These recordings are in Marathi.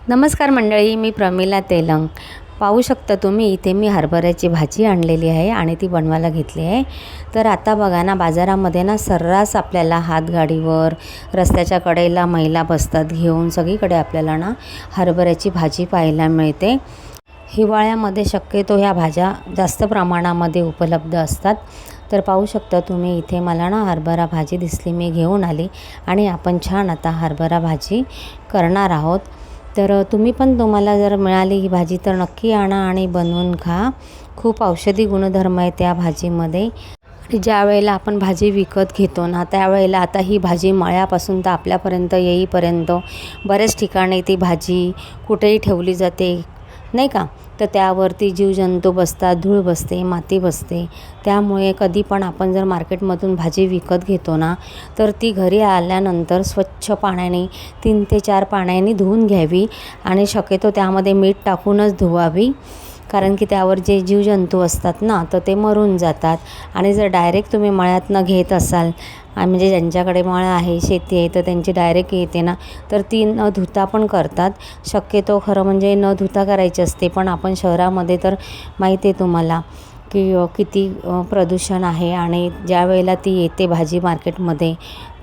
नमस्कार मंडळी, मी प्रमिला तेलंग. पाहू शकता तुम्ही इथे मी हरभऱ्याची भाजी आणलेली आहे आणि ती बनवायला घेतली आहे. तर आता बघा ना, बाजारामध्ये ना सर्रास आपल्याला हातगाडीवर रस्त्याच्या कडेला महिला बसतात घेऊन. सगळीकडे आपल्याला ना हरभऱ्याची भाजी पाहायला मिळते. हिवाळ्यामध्ये शक्यतो ह्या भाज्या जास्त प्रमाणामध्ये उपलब्ध असतात. तर पाहू शकता तुम्ही इथे मला ना हरभरा भाजी दिसली, मी घेऊन आली आणि आपण छान आता हरभरा भाजी करणार आहोत. तर तुम्हाला जर मिळाली ही भाजी तर नक्की आणा आणि बनवून खा. खूप औषधी गुणधर्म आहे त्या भाजीमध्ये. आणि ज्या वेळेला आपण भाजी विकत घेतो ना, त्यावेळेला आता ही भाजी मळ्यापासून तर आपल्यापर्यंत येईपर्यंत बऱ्याच ठिकाणी ती भाजी कुठेही ठेवली जाते, नाही का. तर त्यावरती जीवजंतू बसतात, धूळ बसते, माती बसते. त्यामुळे कधी पण आपण जर मार्केटमधून भाजी विकत घेतो ना, तर ती घरी आल्यानंतर स्वच्छ पाण्याने 3 ते 4 पाण्याने धुवून घ्यावी आणि शक्यतो त्यामध्ये मीठ टाकूनच धुवावी. कारण की त्यावर जे जीवजंतू असतात ना, तर ते मरून जातात. आणि जर डायरेक्ट तुम्ही मळ्यातनं घेत असाल, म्हणजे ज्यांच्याकडे मळा आहे, शेती आहे, तर त्यांची डायरेक्ट येते ना, तर ती न धुता पण करतात. शक्यतो खरं म्हणजे न धुता करायची असते. पण आपण शहरामध्ये तर माहिती आहे तुम्हाला की किती प्रदूषण आहे. आणि ज्या वेळेला ती येते भाजी मार्केटमध्ये,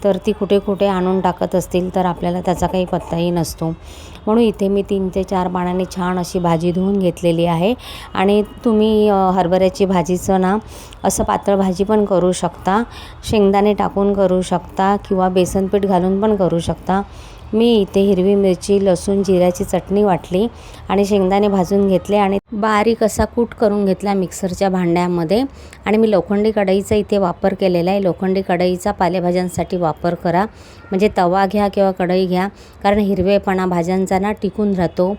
तर ती कुठे कुठे आणून टाकत असतील, तर आपल्याला त्याचा काही पत्ताही नसतो. म्हणून इथे मी 3 ते 4 पाण्याने छान अशी भाजी धुवून घेतलेली आहे. आणि तुम्ही हरभऱ्याची भाजीचं ना असं पातळ भाजी पण करू शकता, शेंगदाणे टाकून करू शकता किंवा बेसन पीठ घालून पण करू शकता. मी इथे हिरवी मिरची, लसूण, जिऱ्याची चटणी वाटली आणि शेंगदाणे भाजून घेतले आणि बारीक असा कूट करून घेतला मिक्सरच्या भांड्यामध्ये. आणि मी लोखंडी कढईचा इथे वापर केलेला आहे. लोखंडी कढईचा पालेभाज्यांसाठी वापर करा, म्हणजे तवा घ्या किंवा कढई घ्या, कारण हिरवेपणा भाज्यांचा ना टिकून राहतो.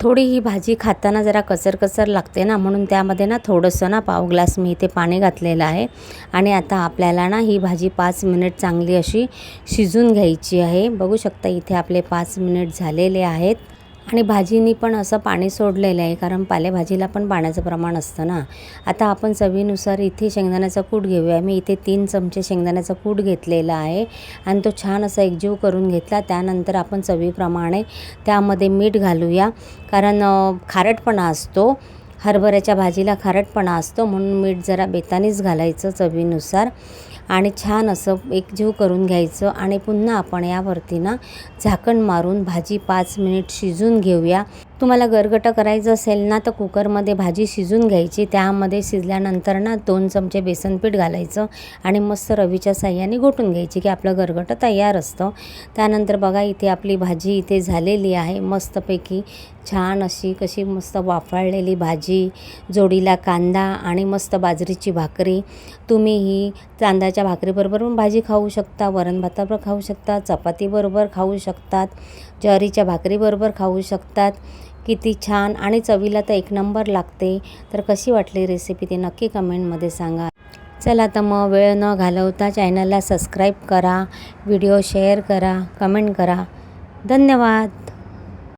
थोडी ही भाजी खाताना जरा कचर लागते ना, म्हणून त्यामध्ये ना थोडंसं ना पाव ग्लास मी इथे पाणी घातलेलं आहे. आणि आता आपल्याला ना ही भाजी 5 मिनिट चांगली अशी शिजून घ्यायची आहे. बघू शकता इथे आपले 5 मिनिट झालेले आहेत. आणि भाजीनी पण असं पाणी सोडलेलं आहे, कारण पालेभाजीला पण पाण्याचं प्रमाण असतं ना. आता आपण चवीनुसार इथे शेंगदाण्याचा कूट घेऊया. मी इथे 3 चमचे शेंगदाण्याचा कूट घेतलेला आहे आणि तो छान असा एकजीव करून घेतला. त्यानंतर आपण चवीप्रमाणे त्यामध्ये मीठ घालूया, कारण खारटपणा असतो, हरभऱ्याच्या भाजीला खारटपणा असतो, म्हणून मीठ जरा बेतानीच घालायचं चवीनुसार. आणि छान असं एकजीव करून घ्यायचं. आणि पुन्हा आपण यावरती ना झाकण मारून भाजी 5 मिनिट शिजून घेऊया. तुम्हाला गरगटं करायचं असेल ना, तर कुकरमध्ये भाजी शिजून घ्यायची. त्यामध्ये शिजल्यानंतर ना 2 चमचे बेसन पीठ घालायचं आणि मस्त रवीच्या साह्याने घोटून घ्यायची की आपलं गरगटं तयार असतं. त्यानंतर बघा इथे आपली भाजी इथे झालेली आहे मस्तपैकी. छान अशी कशी मस्त वाफळलेली भाजी, जोडीला कांदा आणि मस्त बाजरीची भाकरी. तुम्ही ही तांदळाच्या भाकरीबरोबर पण भाजी खाऊ शकता, वरण भाताबरोबर खाऊ शकता, चपातीबरोबर खाऊ शकतात, ज्वारीच्या भाकरीबरोबर खाऊ शकतात. किती छान आणि चवीला तर एक नंबर लागते. तर कशी वाटली रेसिपी ते नक्की कमेंटमध्ये सांगा. चला तर मग वेळ न घालवता चॅनलला सबस्क्राईब करा, व्हिडिओ शेअर करा, कमेंट करा. धन्यवाद.